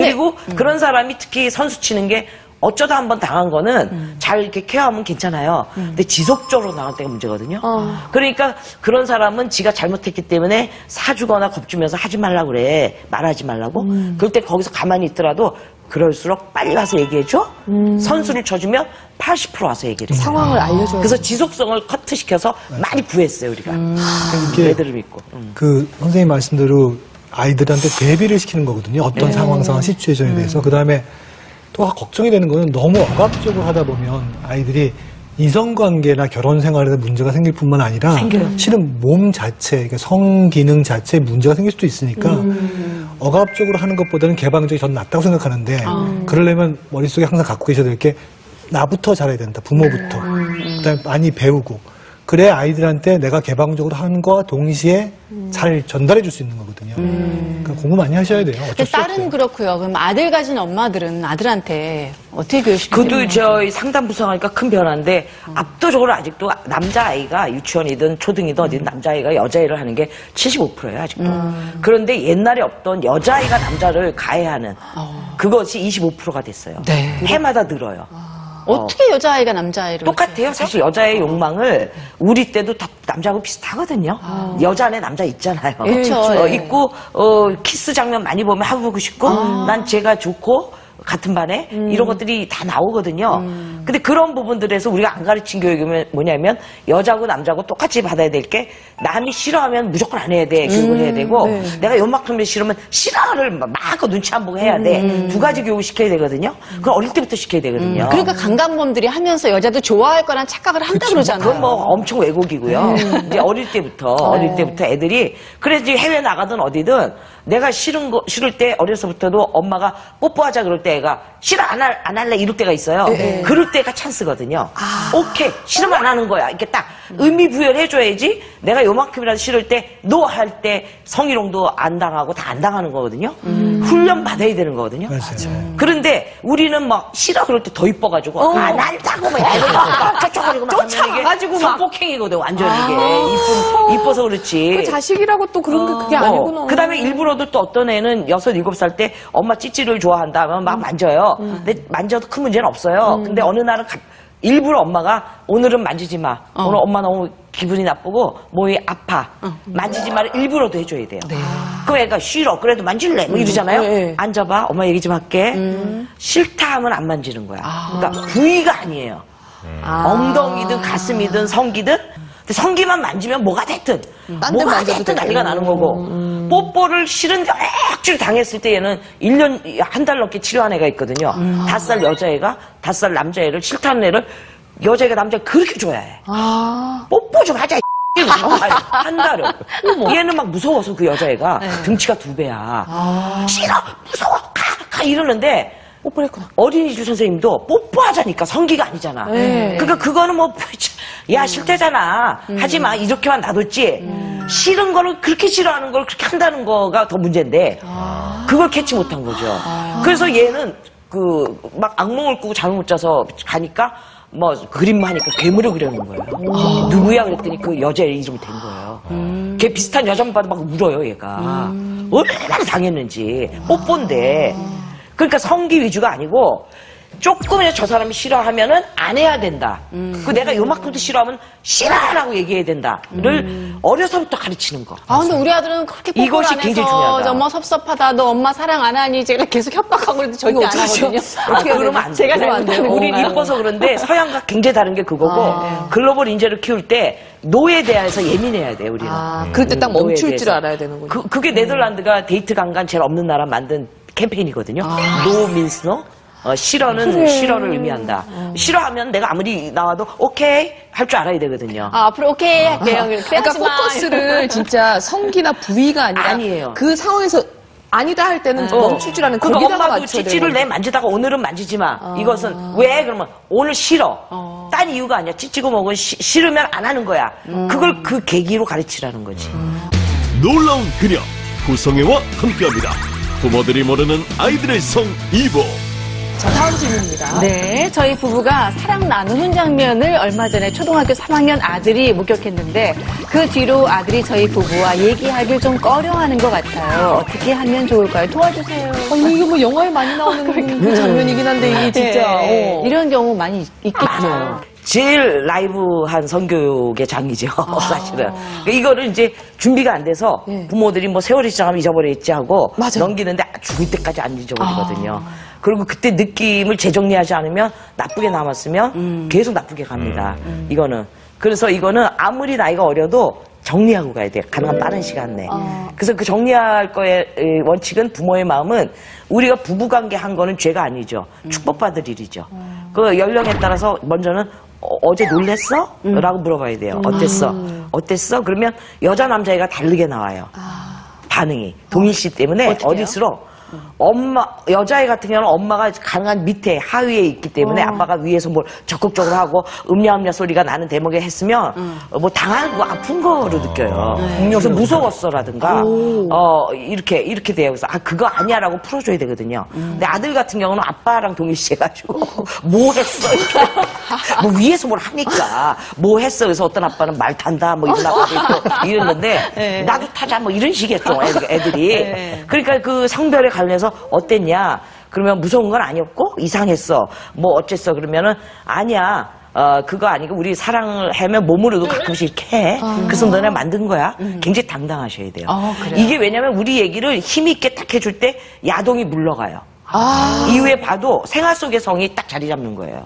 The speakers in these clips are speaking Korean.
그리고 그런 사람이 특히 선수 치는 게 어쩌다 한번 당한 거는 잘 이렇게 케어하면 괜찮아요. 근데 지속적으로 당할 때가 문제거든요. 그러니까 그런 사람은 지가 잘못했기 때문에 사주거나 겁주면서 하지 말라고 그래. 말하지 말라고. 그럴 때 거기서 가만히 있더라도 그럴수록 빨리 와서 얘기해줘. 선수를 쳐주면 80% 와서 얘기를 해요. 상황을 알려줘요. 그래서 지속성을 커트시켜서 많이 구했어요, 우리가. 애들을 믿고. 그 선생님 말씀대로 아이들한테 대비를 시키는 거거든요. 어떤 상황, 시츄에이션에 대해서. 그 다음에 또 걱정이 되는 거는 너무 억압적으로 하다 보면 아이들이 이성관계나 결혼 생활에서 문제가 생길 뿐만 아니라 실은 몸 자체, 그러니까 성기능 자체에 문제가 생길 수도 있으니까 억압적으로 하는 것보다는 개방적이 전 낫다고 생각하는데 그러려면 머릿속에 항상 갖고 계셔야 될 게 나부터 잘해야 된다. 부모부터. 그다음에 많이 배우고. 그래야 아이들한테 내가 개방적으로 하는 거와 동시에 잘 전달해 줄 수 있는 거거든요. 그러니까 공부 많이 하셔야 돼요. 어쩔 수 딸은 없어요. 그렇고요. 그럼 아들 가진 엄마들은 아들한테 어떻게 교육시키는 그것도 저희 상담 구성하니까 큰 변화인데 압도적으로 아직도 남자아이가 유치원이든 초등이든 어디든 남자아이가 여자애를 하는 게 75%예요 아직도. 그런데 옛날에 없던 여자아이가 남자를 가해하는 그것이 25%가 됐어요. 네. 해마다 늘어요. 어떻게 여자아이가 남자아이를 똑같아요. 사실 여자의 욕망을 우리 때도 다 남자하고 비슷하거든요. 여자 안에 남자 있잖아요. 그렇죠. 있고 키스 장면 많이 보면 하고 싶고 난 쟤가 좋고 같은 반에 이런 것들이 다 나오거든요. 근데 그런 부분들에서 우리가 안 가르친 교육이 뭐냐면 여자고 남자고 똑같이 받아야 될 게 남이 싫어하면 무조건 안 해야 돼. 교육을 해야 되고 내가 요만큼이 싫으면 싫어를 막 눈치 안 보고 해야 돼. 두 가지 교육을 시켜야 되거든요. 그걸 어릴 때부터 시켜야 되거든요. 그러니까 강간범들이 하면서 여자도 좋아할 거란 착각을 한다 그러잖아요. 그건 뭐 엄청 왜곡이고요. 이제 어릴 때부터 애들이 그래서 해외 나가든 어디든 내가 싫을 때 어려서부터도 엄마가 뽀뽀하자 그럴 때 애가 싫어 안 할래 이럴 때가 있어요. 그럴 때가 찬스거든요. 오케이 싫으면 안 하는 거야. 이렇게 딱 의미 부여를 해줘야지 내가 요만큼이라도 싫을 때 노 할 때 성희롱도 안 당하고 다 안 당하는 거거든요. 훈련 받아야 되는 거거든요. 맞아요. 그런데 우리는 막 싫어 그럴 때 더 이뻐가지고 안 한다고 막 쫓아가지고 막 쫓아가지고 성폭행이거든 완전 이게 이뻐서 그렇지. 그 자식이라고 또 그런 게 그게 아니구나. 그 다음에 일부러도 또 어떤 애는 6, 7살 때 엄마 찌찌를 좋아한다 하면 막 만져요. 근데 만져도 큰 문제는 없어요. 근데 어느 날은 일부러 엄마가 오늘은 만지지 마. 오늘 엄마 너무 기분이 나쁘고 몸이 아파. 만지지 마를 일부러도 해줘야 돼요. 그 애가 싫어. 그래도 만질래. 뭐 이러잖아요. 앉아봐. 엄마 얘기 좀 할게. 싫다 하면 안 만지는 거야. 그러니까 부위가 아니에요. 엉덩이든 가슴이든 성기든 근데 성기만 만지면 뭐가 됐든 뭐가 됐든 난리가 나는 거고 뽀뽀를 싫은데 억지로 당했을 때 얘는 1년 한 달 넘게 치료한 애가 있거든요. 5살 여자애가 5살 남자애를 싫다는 애를 여자애가 남자가 그렇게 좋아해. 뽀뽀 좀 하자. 한 달을. 얘는 막 무서워서 그 여자애가 등치가 2배야. 싫어 무서워 가 이러는데 뽀뽀했구나. 어린이집 선생님도 뽀뽀하자니까 성기가 아니잖아. 그러니까 그거는 뭐 야 싫대잖아. 하지마 이렇게만 놔뒀지. 싫은 거를 그렇게 싫어하는 걸 그렇게 한다는 거가 더 문제인데 그걸 캐치 못한 거죠. 그래서 얘는 막 악몽을 꾸고 잠을 못 자서 가니까 뭐 그림 하니까 괴물을 그려놓은 거예요. 누구야 그랬더니 그 여자 이름이 된 거예요. 걔 비슷한 여자만 봐도 막 울어요 얘가. 얼마나 당했는지. 뽀뽀인데. 그러니까 성기 위주가 아니고 조금이라도 저 사람이 싫어하면은 안 해야 된다. 그 내가 요만큼도 싫어하면 싫어라고 얘기해야 된다를 어려서부터 가르치는 거. 근데 우리 아들은 그렇게 뽀뽀를 이것이 안 굉장히 해서 중요하다. 엄마 섭섭하다. 너 엄마 사랑 안 하니? 제가 계속 협박하고 그래도 절대 안 하거든요. 어떻게 그러면 안 돼. 제가 잘못하면 우린 이뻐서 그런데 서양과 굉장히 다른 게 그거고 글로벌 인재를 키울 때 노에 대해서 예민해야 돼요 우리는. 그럴 때 딱 노에 멈출 대해서. 줄 알아야 되는군요. 그게 네덜란드가 데이트 강간 제일 없는 나라 만든 캠페인이거든요. No means no. 싫어는 싫어를 의미한다. 싫어하면 내가 아무리 나와도 오케이 할 줄 알아야 되거든요. 앞으로 오케이 할게요. 그러니까 포커스를 진짜 성기나 부위가 아니라 아니에요. 그 상황에서 아니다 할 때는 멈출 줄 아는 그러니까 거기다가 엄마도 맞춰야 찌찌를 되는 내 만지다가 오늘은 만지지 마. 이것은 왜? 그러면 오늘 싫어. 딴 이유가 아니야. 찌찌고 먹은 싫으면 안 하는 거야. 그걸 그 계기로 가르치라는 거지. 놀라운 그녀 구성애와 함께합니다. 부모들이 모르는 아이들의 성 2부. 자, 다음 질문입니다. 네, 저희 부부가 사랑 나누는 장면을 얼마 전에 초등학교 3학년 아들이 목격했는데 그 뒤로 아들이 저희 부부와 얘기하길 좀 꺼려하는 것 같아요. 어떻게 하면 좋을까요? 도와주세요. 이거 뭐 영화에 많이 나오는 그 장면이긴 한데 이게 진짜 네, 이런 경우 많이 있겠죠. 제일 라이브한 성교육의 장이죠, 사실은. 그러니까 이거를 이제 준비가 안 돼서 부모들이 뭐 세월이 지나가면 잊어버렸지 하고 맞아요. 넘기는데 죽을 때까지 안 잊어버리거든요. 그리고 그때 느낌을 재정리하지 않으면 나쁘게 남았으면 계속 나쁘게 갑니다. 이거는. 그래서 이거는 아무리 나이가 어려도 정리하고 가야 돼요. 가능한 빠른 시간 내에. 그래서 그 정리할 거의 원칙은 부모의 마음은 우리가 부부관계 한 거는 죄가 아니죠. 축복받을 일이죠. 그 연령에 따라서 먼저는 어제 놀랬어? 라고 물어봐야 돼요. 어땠어? 어땠어? 그러면 여자 남자애가 다르게 나와요. 반응이. 동일시 때문에 어릴수록 여자애 같은 경우는 엄마가 가능한 밑에, 하위에 있기 때문에 아빠가 위에서 뭘 적극적으로 하고 음냐음냐 소리가 나는 대목에 했으면 뭐 당하고 아픈 거로 느껴요. 그래서 무서웠어라든가, 이렇게 돼요. 그래서 그거 아니야라고 풀어줘야 되거든요. 근데 아들 같은 경우는 아빠랑 동일시해가지고 뭐 했어? 이렇게. 뭐 위에서 뭘 하니까 뭐 했어? 그래서 어떤 아빠는 말 탄다, 뭐 이런 아빠도 있고 이랬는데 나도 타자, 뭐 이런 식이었죠, 애들이. 그러니까 그 성별에 관련해서 어땠냐? 그러면 무서운 건 아니었고 이상했어. 뭐 어쨌어? 그러면은 아니야. 그거 아니고 우리 사랑을 하면 몸으로도 가끔씩 이렇게 해. 그래서 너네 만든 거야. 굉장히 당당하셔야 돼요. 이게 왜냐면 우리 얘기를 힘있게 딱 해줄 때 야동이 물러가요. 이후에 봐도 생활 속의 성이 딱 자리 잡는 거예요.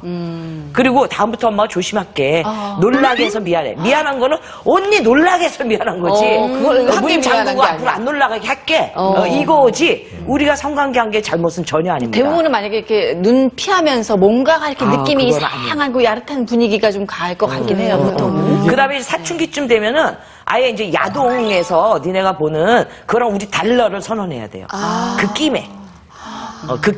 그리고 다음부터 엄마가 조심할게. 놀라게 해서 미안해. 미안한 거는 언니 놀라게 해서 미안한 거지. 그걸 한입 잠그고 게 앞으로 안 놀라게 할게. 이거지. 우리가 성관계한 게 잘못은 전혀 아닙니다. 대부분은 만약에 이렇게 눈 피하면서 뭔가가 이렇게 느낌이 그건 이상하고 야릇한 분위기가 좀 갈 것 같긴 해요, 보통. 그 다음에 사춘기쯤 되면은 아예 이제 야동에서 니네가 보는 그런 우리 달러를 선언해야 돼요. 그 끼매.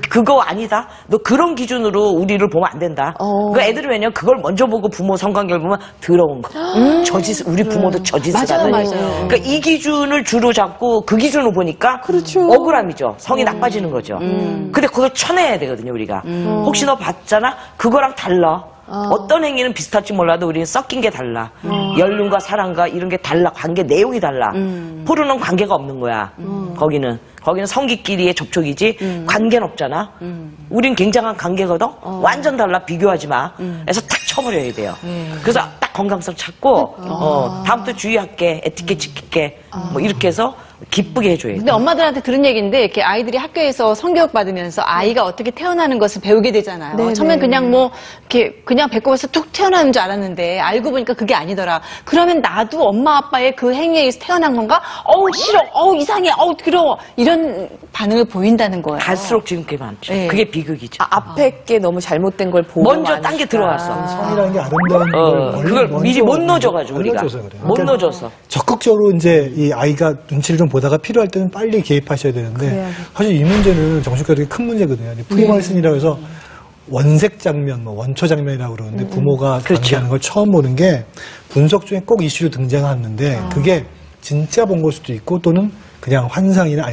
그거 아니다. 너 그런 기준으로 우리를 보면 안 된다. 그 애들은 왜냐면 그걸 먼저 보고 부모 성관계를 보면 더러운 거. 저짓, 우리 부모도 저짓을 하더니. 맞아요. 그러니까 이 기준을 주로 잡고 그 기준으로 보니까 억울함이죠. 성이 나빠지는 거죠. 근데 그걸 쳐내야 되거든요, 우리가. 혹시 너 봤잖아? 그거랑 달라. 어떤 행위는 비슷할지 몰라도 우리는 섞인 게 달라. 연륜과 사랑과 이런 게 달라. 관계 내용이 달라. 포르는 관계가 없는 거야. 거기는 성기끼리의 접촉이지 관계는 없잖아. 우린 굉장한 관계거든. 완전 달라. 비교하지 마. 그래서 탁 쳐버려야 돼요. 그래서 딱 건강성 찾고 다음부터 주의할게. 에티켓 지킬게. 뭐 이렇게 해서 기쁘게 해줘야 돼. 근데 엄마들한테 들은 얘기인데 이렇게 아이들이 학교에서 성교육 받으면서 아이가 어떻게 태어나는 것을 배우게 되잖아요. 네네. 처음엔 그냥 뭐 이렇게 그냥 배꼽에서 툭 태어나는 줄 알았는데 알고 보니까 그게 아니더라. 그러면 나도 엄마 아빠의 그 행위에 의해서 태어난 건가? 어우 싫어, 어우 이상해, 어우 더러워 이런 반응을 보인다는 거예요. 갈수록 지금 그게 많죠. 네. 그게 비극이죠. 앞에 게 너무 잘못된 걸 보고 먼저 딴 게 들어왔어. 성이라는 게 아름다운 걸 그걸 먼저 미리 못 넣어줘가지고 우리가 알려줘서 그래요. 못 그러니까 넣어줘서. 적극적으로 이제 이 아이가 눈치를 좀 보다가 필요할 때는 빨리 개입하셔야 되는데 사실 이 문제는 정신과 되게 큰 문제거든요. 프리멀슨이라고 해서 원색 장면, 뭐 원초 장면이라고 그러는데 부모가 강조하는 걸 처음 보는 게 분석 중에 꼭 이슈로 등장하는데 그게 진짜 본 걸 수도 있고 또는 그냥 환상이나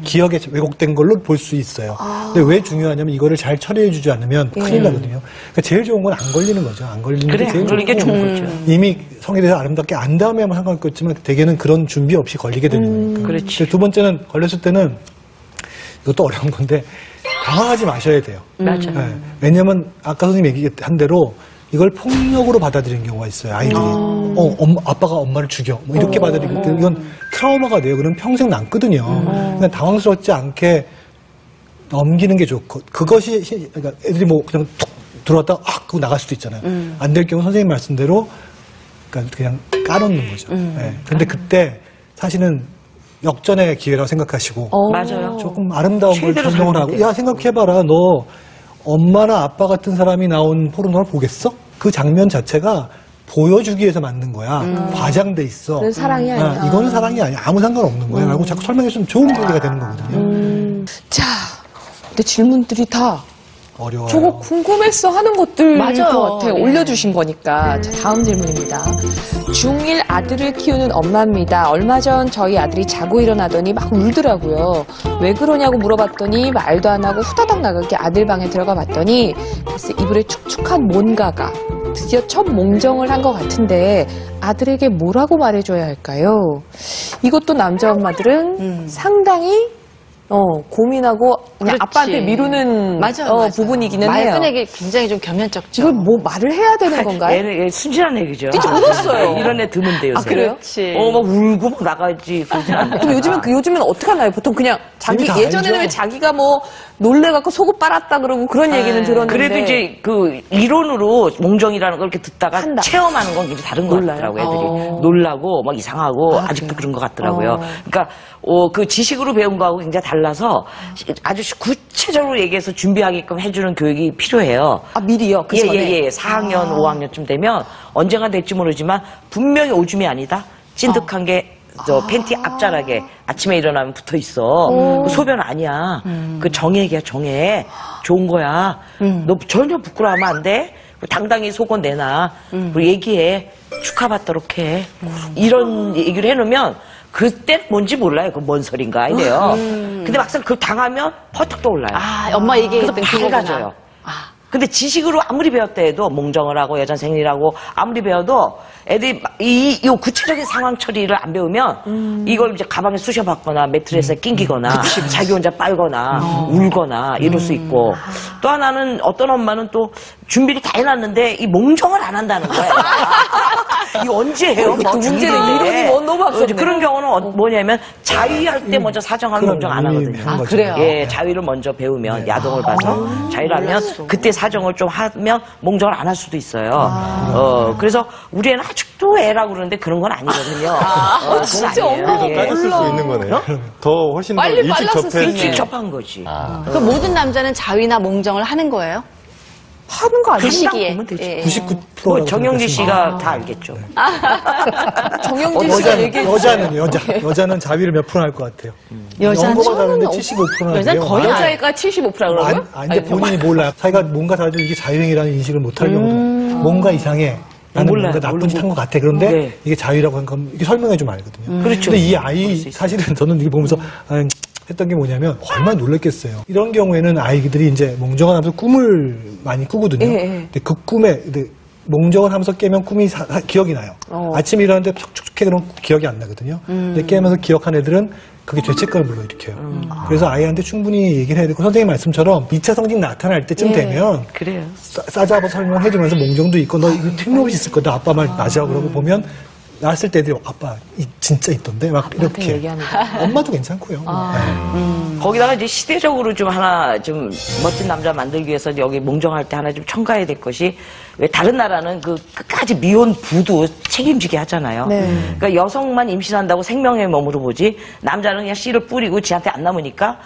기억에 왜곡된 걸로 볼 수 있어요. 근데 왜 중요하냐면 이거를 잘 처리해주지 않으면 큰일 나거든요. 그러니까 제일 좋은 건 안 걸리는 거죠. 안 걸리는 게 그래, 제일 안 걸리는 게 좋고 좋은 거죠. 이미 성에 대해서 아름답게 안 다음에 하면 상관없겠지만 대개는 그런 준비 없이 걸리게 되는 거니까. 그렇지. 두 번째는 걸렸을 때는 이것도 어려운 건데 당황하지 마셔야 돼요. 맞아. 네. 왜냐면 아까 선생님 얘기한 대로 이걸 폭력으로 받아들이는 경우가 있어요. 아이들이 아빠가 엄마를 죽여 뭐 이렇게 받아들이고 이건 트라우마가 돼요. 그럼 평생 남거든요. 그러니까 당황스럽지 않게 넘기는 게 좋고 그것이 그러니까 애들이 뭐 그냥 툭 들어왔다 그거 나갈 수도 있잖아요. 안 될 경우 선생님 말씀대로 그러니까 그냥 까놓는 거죠. 네. 근데 그때 사실은 역전의 기회라고 생각하시고 맞아요. 조금 아름다운 걸 최대로 설명을 하고 살면 야 생각해봐라 너 엄마나 아빠 같은 사람이 나온 포르노를 보겠어? 그 장면 자체가 보여주기 위해서 만든 거야. 과장돼 있어. 그건 사랑이 아니야. 이거는 사랑이 아니야. 아무 상관없는 거야. 라고 자꾸 설명해주면 좋은 분위기가 되는 거거든요. 자, 근데 질문들이 다 어려워요. 저거 궁금했어 하는 것들일 맞아요. 것 같아요. 네. 올려주신 거니까. 자, 다음 질문입니다. 중1 아들을 키우는 엄마입니다. 얼마 전 저희 아들이 자고 일어나더니 막 울더라고요. 왜 그러냐고 물어봤더니 말도 안 하고 후다닥 나가게 아들 방에 들어가 봤더니 글쎄 이불에 축축한 뭔가가 드디어 첫 몽정을 한 것 같은데 아들에게 뭐라고 말해줘야 할까요? 이것도 남자 엄마들은 상당히 고민하고 그냥 그렇지. 아빠한테 미루는 맞아요. 부분이기는 말 해요. 꺼내기 굉장히 좀 겸연쩍죠. 이걸 뭐 말을 해야 되는 건가요? 얘는 순진한 애기죠. 진짜 울었어요. 이런 애 드문데 요새. 아, 그래요? 그렇지. 막 울고 막 나가지 그러진 않아. 그럼 요즘은 어떻게 하나요? 보통 그냥 자기 이미 다 예전에는 알죠. 왜 자기가 뭐 놀래갖고 속옷 빨았다 그러고 그런 얘기는 들었는데 그래도 이제 그 이론으로 몽정이라는 걸 이렇게 듣다가 한다. 체험하는 건 굉장히 다른 것 놀라요? 같더라고요. 애들이 놀라고 막 이상하고 아직도 그런 것 같더라고요. 그러니까 그 지식으로 배운 거하고 굉장히 달라서 아주 구체적으로 얘기해서 준비하게끔 해주는 교육이 필요해요. 아 미리요? 그 전에? 예. 4학년, 5학년쯤 되면 언젠가 될지 모르지만 분명히 오줌이 아니다. 찐득한 게 저 팬티 앞자락에 아침에 일어나면 붙어 있어. 그 소변 아니야. 그 정액이야, 정액. 좋은 거야. 너 전혀 부끄러워하면 안 돼. 당당히 속옷 내놔. 그리고 얘기해. 축하받도록 해. 이런 얘기를 해놓으면 그때 뭔지 몰라요. 그 뭔 소린가 이래요. 근데 막상 그걸 당하면 퍼뜩 떠올라요. 아, 엄마 얘기했던 그래서 그거구나. 밝아져요. 근데 지식으로 아무리 배웠다 해도 몽정을 하고 여전 생리라고 아무리 배워도 애들이 이 구체적인 상황 처리를 안 배우면 이걸 이제 가방에 쑤셔박거나 매트리스에 낑기거나 자기 혼자 빨거나 울거나 이럴 수 있고 또 하나는 어떤 엄마는 또 준비를 다 해놨는데 이 몽정을 안 한다는 거야. 이거 언제 해요? 그 문제는 이론이 너무 앞섰네. 그런 경우는 뭐냐면 자위할 때 먼저 사정하면 몽정 안 이미 하거든요. 한 거죠. 그래요? 예, 자위를 먼저 배우면 야동을 봐서 자위를 하면 그때 사정을 좀 하면 몽정을 안 할 수도 있어요. 그래서 우리 애는 아직도 애라고 그러는데 그런 건 아니거든요. 그건 진짜 아니에요. 엄마가 예. 빨리 쓸 수 있는 거네요. 더 훨씬 더 빨리 일찍 빨랐을 수 접해. 있네. 일찍 접한 거지. 그 모든 남자는 자위나 몽정을 하는 거예요? 하는 거 그 아니에요? 시기에. 보면 되지. 예. 99%라고 정영기 씨가 다 알겠죠. 정영진 씨가 얘기해 여자는 자위를 몇 프로 할 것 같아요. 여자는 연구가 다른데 저는 75%나 여자는 거의 안 여자애가 75%라고 그러고요? 이제 본인이 몰라요. 자기가 뭔가 다르도 이게 자유행위라는 인식을 못할 경우도 뭔가 이상해. 나는 몰라요. 뭔가 나쁜 짓 한 것 같아. 그런데 네. 이게 자유라고 한 건 이게 설명해 주면 알거든요. 그렇죠. 근데 이 아이 사실은 저는 이게 보면서 했던 게 뭐냐면 얼마나 놀랐겠어요. 이런 경우에는 아이들이 이제 몽정을 하면서 꿈을 많이 꾸거든요. 예, 예. 근데 그 꿈에 몽정을 하면서 깨면 꿈이 기억이 나요. 아침에 일어났는데 촉촉해 그러면 기억이 안 나거든요. 근데 깨면서 기억한 애들은 그게 죄책감을 불러일으켜요. 그래서 아이한테 충분히 얘기를 해야 되고 선생님 말씀처럼 2차 성징 나타날 때쯤 되면 그래요. 싸잡아 설명을 해주면서 몽정도 있고 너 이거 틀림없이 있을 거다. 아빠 말 맞아. 그러고 보면 나왔을 때 애들이 아빠 진짜 있던데 막 이렇게 얘기하는 거. 엄마도 괜찮고요. 거기다가 이제 시대적으로 좀 하나 좀 멋진 남자 만들기 위해서 여기 몽정할 때 하나 좀 첨가해야 될 것이 왜 다른 나라는 그 끝까지 미혼 부도 책임지게 하잖아요. 그러니까 여성만 임신한다고 생명의 몸으로 보지 남자는 그냥 씨를 뿌리고 지한테 안 남으니까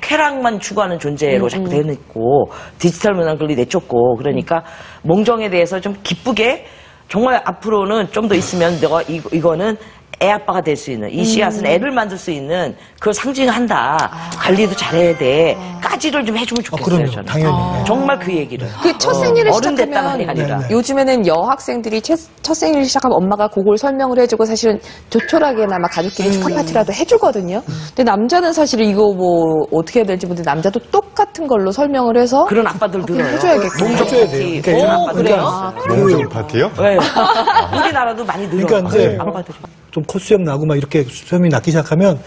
쾌락만 추구하는 존재로 자꾸 되어있고 디지털 문화는 그걸 내쫓고 그러니까 몽정에 대해서 좀 기쁘게 정말 앞으로는 좀 더 있으면 내가 이거는 애 아빠가 될 수 있는 이 씨앗은 애를 만들 수 있는 그걸 상징한다. 관리도 잘해야 돼. 까지를 좀 해주면 좋겠어요. 그럼요. 저는. 당연히. 정말 그 얘기를. 그 첫 생일을 어른 됐다가 시작하면 아니라. 네. 요즘에는 여학생들이 첫 생일을 시작하면 엄마가 그걸 설명을 해주고 사실은 조촐하게나마 가족끼리 축하 파티라도 해주거든요. 근데 남자는 사실 이거 뭐 어떻게 해야 될지 모르는데 남자도 똑같은 걸로 설명을 해서 그런 아빠들 들어요. 해줘야겠구나. 몽정 해줘야 파티. 돼요. 그런 그러니까 아빠들 그러니까 있어요. 몽정 파티요? 네. 우리나라도 많이 늘어요. 그러니까 이제 아빠들이. 좀 콧수염 나고 막 이렇게 수염이 나기 시작하면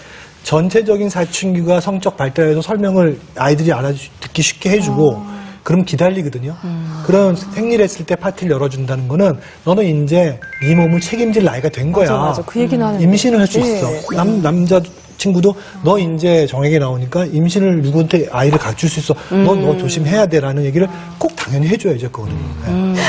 전체적인 사춘기가 성적 발달에도 설명을 아이들이 듣기 쉽게 해주고 그럼 기다리거든요. 그런 생일했을 때 파티를 열어준다는 거는 너는 이제 네 몸을 책임질 나이가 된 거야. 맞아. 그 얘기는 하는데. 임신을 할 수 예. 있어. 남자 친구도 너 이제 정액에 나오니까 임신을 누구한테 아이를 갖출 수 있어. 너 조심해야 돼라는 얘기를 꼭 당연히 해줘야죠. 그거는. 네.